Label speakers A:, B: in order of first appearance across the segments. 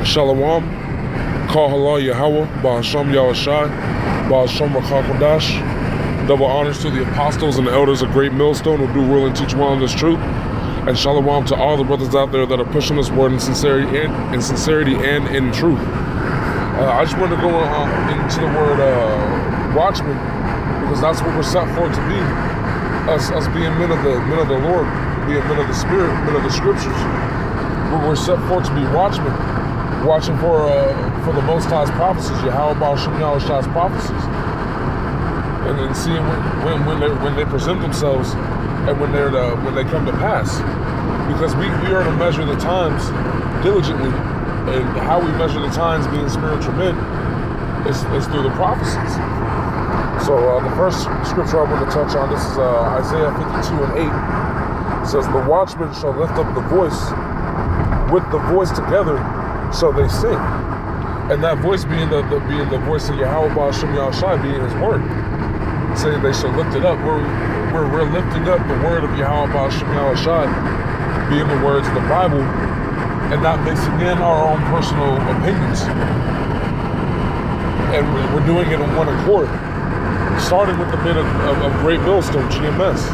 A: Shalom, Kal Halal Yahweh, Ba'asham Yahushai, Ba'asham Rakakodash. Double honors to the apostles and the elders of Great Millstone who do rule and teach well in this truth. And shalom to all the brothers out there that are pushing this word in sincerity and in truth. I just wanted to go into the word Watchmen, because that's what we're set for to be. Us being men of the Lord, being men of the Spirit, men of the Scriptures. We're set for to be watchmen, watching for the Most High's prophecies, Yahweh Ba'asham Yahushai's prophecies, and then seeing when they present themselves and when they come to pass. Because we are to measure the times diligently, and how we measure the times being spiritual men is through the prophecies. So the first scripture I want to touch on, this is Isaiah 52:8. It says, "The watchmen shall lift up the voice, with the voice together shall they sing." And that voice being the voice of Yahweh Ba'asham Yahushai, being his word. Saying they shall lift it up. We're lifting up the word of Yahweh Ba'asham Yahushai, being the words of the Bible, and not mixing in our own personal opinions. And we're doing it in one accord, starting with the men of Great Millstone, GMS.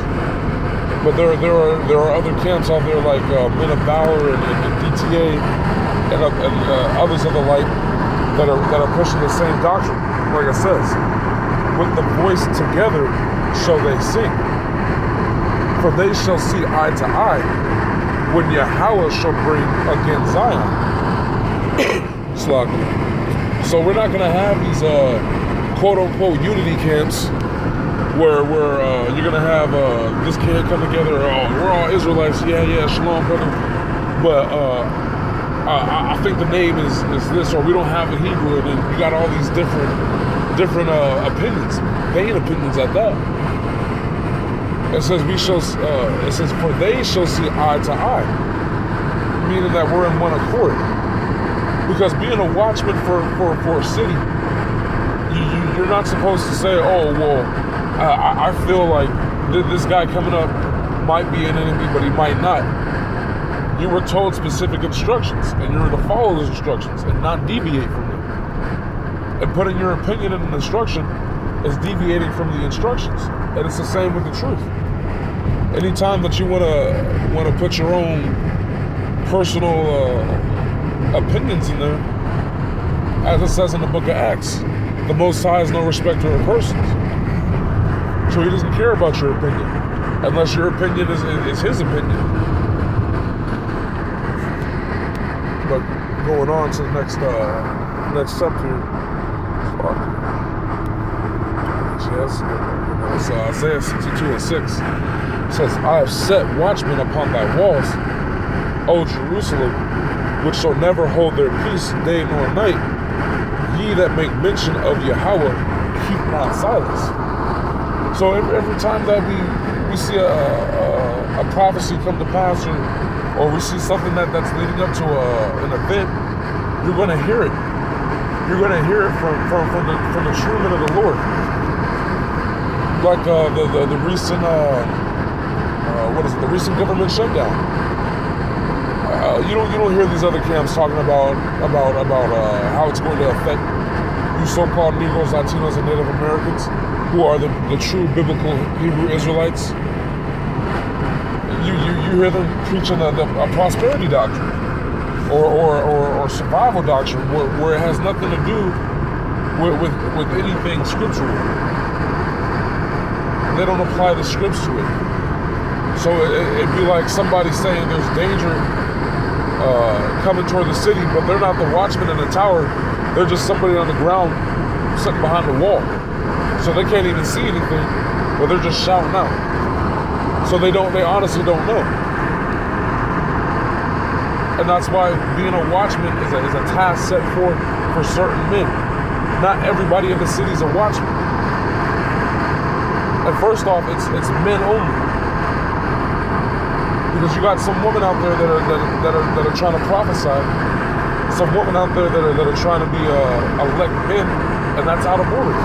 A: But there are other camps out there like Men of Valor and DTA and others of the like that are pushing the same doctrine. Like it says, with the voice together shall they sing, for they shall see eye to eye when Yahweh shall bring again Zion. So we're not going to have these quote-unquote unity camps where you're going to have this can't come together, we're all Israelites, yeah, shalom, brother. But I think the name is this, or we don't have a Hebrew, and you got all these different opinions, vain opinions at that. It says for they shall see eye to eye, meaning that we're in one accord. Because being a watchman for a city, you're not supposed to say, oh well, I feel like this guy coming up might be an enemy, but he might not. You were told specific instructions, and you're to follow those instructions and not deviate from them. And putting your opinion in an instruction is deviating from the instructions. And it's the same with the truth. Anytime that you want to put your own personal opinions in there, as it says in the book of Acts, the Most High is no respecter of persons. So he doesn't care about your opinion, unless your opinion is his opinion. But going on to the next chapter. Yes, it's Isaiah 62:6. It says, "I have set watchmen upon thy walls, O Jerusalem, which shall never hold their peace day nor night. Ye that make mention of Yahweh, keep not silence." So every time that we see a prophecy come to pass, or we see something that's leading up to an event, you're going to hear it. You're going to hear it from the true men of the Lord. Like the recent the recent government shutdown. You don't hear these other camps talking about how it's going to affect you so-called Negroes, Latinos, and Native Americans, who are the true biblical Hebrew Israelites. You hear them preaching a prosperity doctrine or survival doctrine where it has nothing to do with anything scriptural. They don't apply the scripts to it. So it'd be like somebody saying there's danger coming toward the city, but they're not the watchman in the tower. They're just somebody on the ground sitting behind the wall. So they can't even see anything, but they're just shouting out. So they honestly don't know. And that's why being a watchman is a task set for certain men. Not everybody in the city is a watchman. And first off, it's men only. Because you got some women out there that are trying to prophesy, some women out there that are trying to be elect men, and that's out of order.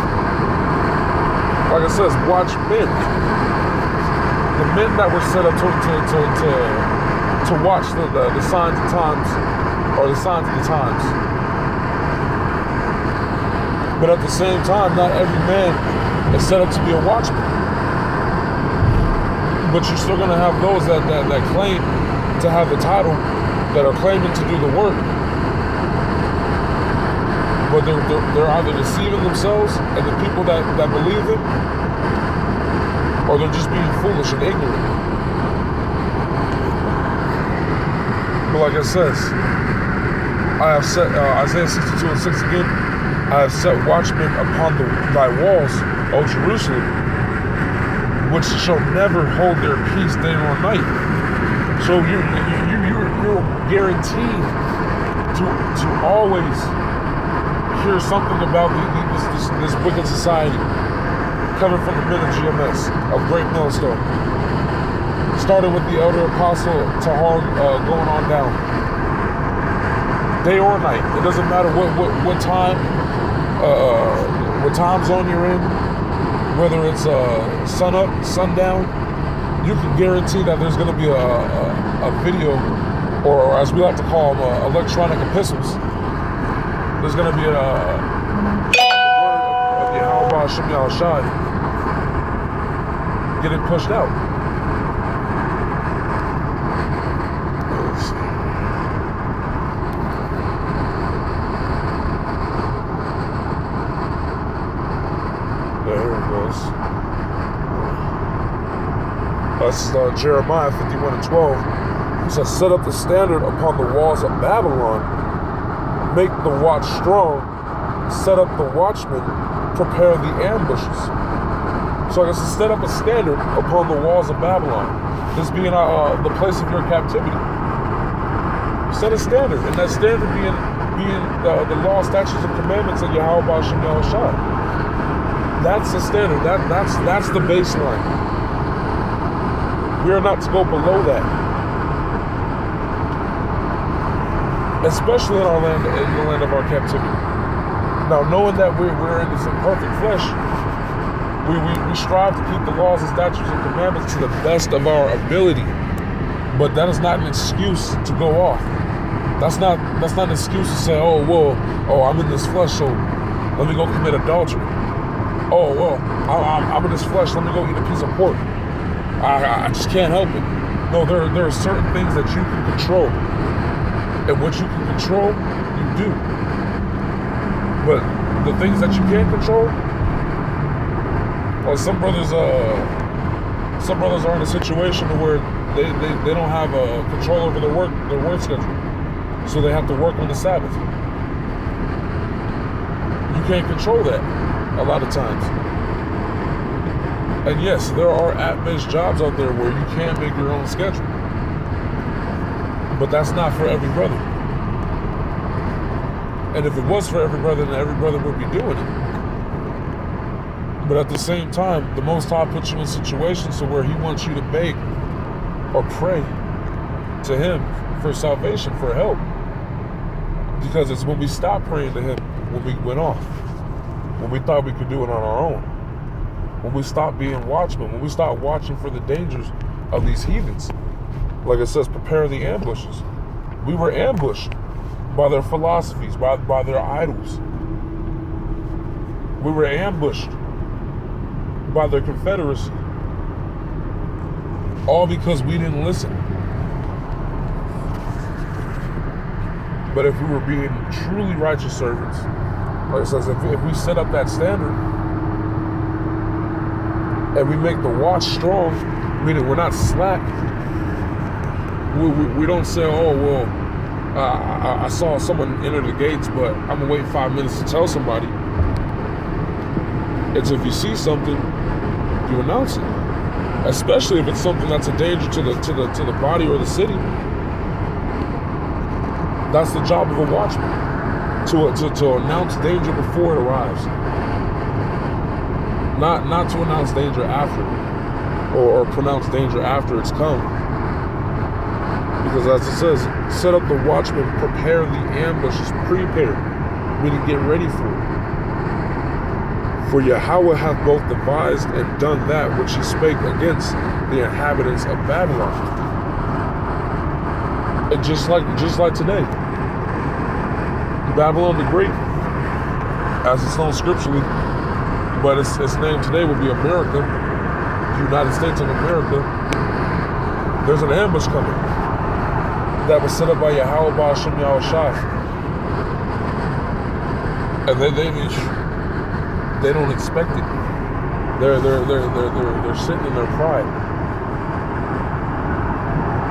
A: Like it says, watch men. The men that were set up to watch the signs of times or the signs of the times. But at the same time, not every man is set up to be a watchman. But you're still going to have those that claim to have the title, that are claiming to do the work. But they're either deceiving themselves and the people that believe them, or they're just being foolish and ignorant. But like it says, I have set, Isaiah 62 and 6 again, I have set watchmen upon thy walls, O Jerusalem, which shall never hold their peace day nor night. So you're guaranteed to always hear something about this wicked society coming from the men of GMS, of Great Millstone. Starting with the elder apostle Tahar, going on down. Day or night. It doesn't matter what time, what time zone you're in, whether it's sun up, sundown, you can guarantee that there's going to be a video, or as we like to call them, electronic epistles. There's going to be a word of Yahweh Hashem Yahushai getting pushed out. That's Jeremiah 51 and 12. It says, set up the standard upon the walls of Babylon, make the watch strong, set up the watchmen, prepare the ambushes. So I guess to set up a standard upon the walls of Babylon, this being the place of your captivity. Set a standard, and that standard being the law, statutes, and commandments of Yahweh Hashem Yahushua. That's the standard. That's the baseline. We are not to go below that, especially in our land, in the land of our captivity. Now, knowing that we're in this imperfect flesh, we strive to keep the laws and statutes and commandments to the best of our ability. But that is not an excuse to go off. That's not an excuse to say, I'm in this flesh, so let me go commit adultery. I'm in this flesh, let me go eat a piece of pork. I just can't help it. No, there are certain things that you can control. And what you can control, you do. But the things that you can't control, well, some brothers are in a situation where they don't have control over their work schedule. So they have to work on the Sabbath. You can't control that a lot of times. And yes, there are app-based jobs out there where you can make your own schedule. But that's not for every brother. And if it was for every brother, then every brother would be doing it. But at the same time, the Most High puts you in situations where He wants you to beg or pray to Him for salvation, for help. Because it's when we stopped praying to Him, when we went off, when we thought we could do it on our own. When we stop being watchmen, when we stop watching for the dangers of these heathens. Like it says, prepare the ambushes. We were ambushed by their philosophies, by their idols. We were ambushed by their confederacy. All because we didn't listen. But if we were being truly righteous servants, like it says, if we set up that standard, and we make the watch strong, meaning we're not slack. We don't say, I saw someone enter the gates, but I'm gonna wait 5 minutes to tell somebody. It's if you see something, you announce it. Especially if it's something that's a danger to the body or the city. That's the job of a watchman, to announce danger before it arrives. Not to announce danger after, or pronounce danger after it's come. Because as it says, set up the watchman, prepare the ambushes, prepare, meaning get ready for it. For Yahweh hath both devised and done that which He spake against the inhabitants of Babylon. And just like today, Babylon the Great, as it's known scripturally, but its name today would be America, the United States of America. There's an ambush coming that was set up by Yahweh Ba'Shem Yahushai. And they don't expect it. They're sitting in their pride.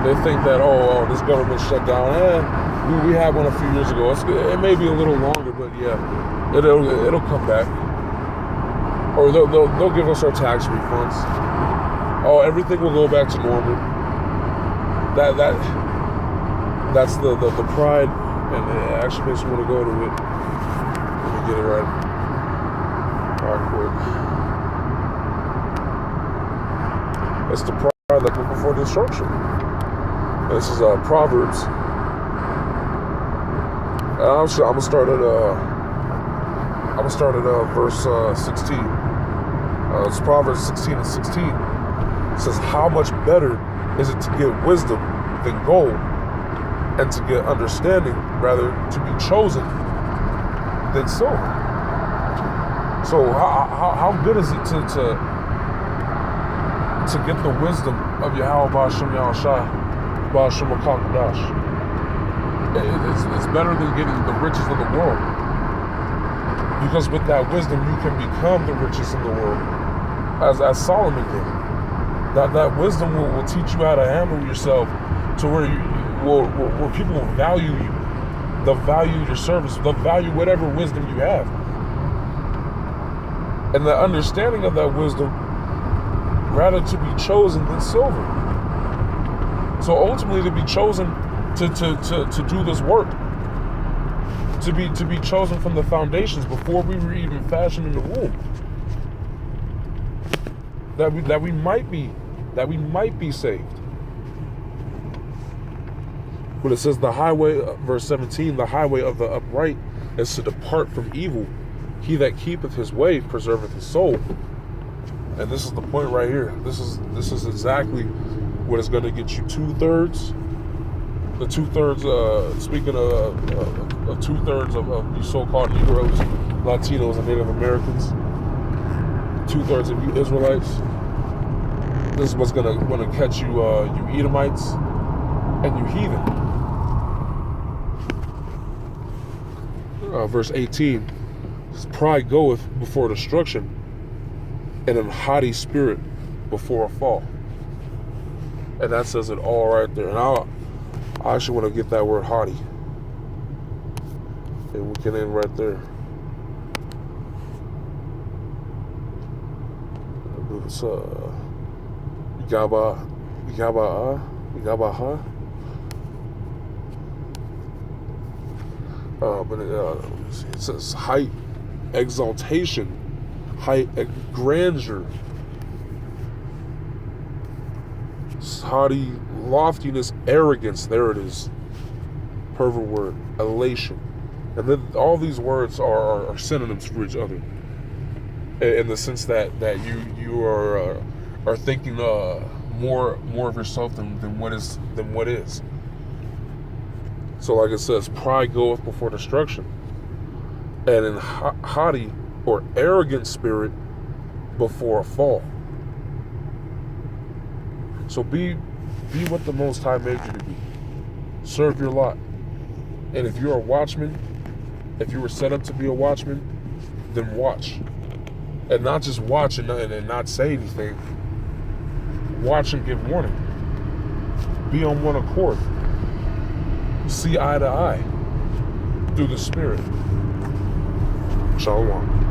A: They think that, oh, this government shut down. We had one a few years ago. It may be a little longer, but yeah, it'll come back. Or they'll give us our tax refunds. Oh, everything will go back to normal. That's the pride, and it actually makes me want to go to it. Let me get it right quick. It's the pride that comes before destruction. This is Proverbs. I'm gonna start at verse 16. It's Proverbs 16:16. It says, "How much better is it to get wisdom than gold, and to get understanding rather to be chosen than silver." So how good is it to get the wisdom of Yahweh Ba'Shem Yahushai, Ba'Shem HaKadosh? It's better than getting the riches of the world, because with that wisdom you can become the richest in the world, as Solomon did. That wisdom will teach you how to handle yourself to where where people will value you. They'll value your service. They'll value whatever wisdom you have. And the understanding of that wisdom, rather to be chosen than silver. So ultimately, to be chosen to do this work, to be chosen from the foundations before we were even fashioned in the womb, that we might be saved. But it says the highway, verse 17, the highway of the upright is to depart from evil. He that keepeth his way preserveth his soul. And this is the point right here. This is exactly what is going to get you 2/3. The 2/3, speaking of 2/3 of you so-called Negroes, Latinos, and Native Americans, 2/3 of you Israelites. This is what's going to catch you, you Edomites and you heathen. Verse 18. Pride goeth before destruction, and an haughty spirit before a fall. And that says it all right there. And I actually want to get that word haughty. And we can end right there. It's Gabaha. But it says height, exaltation, height, grandeur, haughty, loftiness, arrogance. There it is. Pervert word, elation. And then all these words are synonyms for each other, in the sense that you are thinking more of yourself than what is. So like it says, pride goeth before destruction, and an haughty or arrogant spirit before a fall. So be what the Most High made you to be. Serve your lot. And if you're a watchman, if you were set up to be a watchman, then watch. And not just watch and not say anything. Watch and give warning. Be on one accord. See eye to eye through the Spirit. Shalom.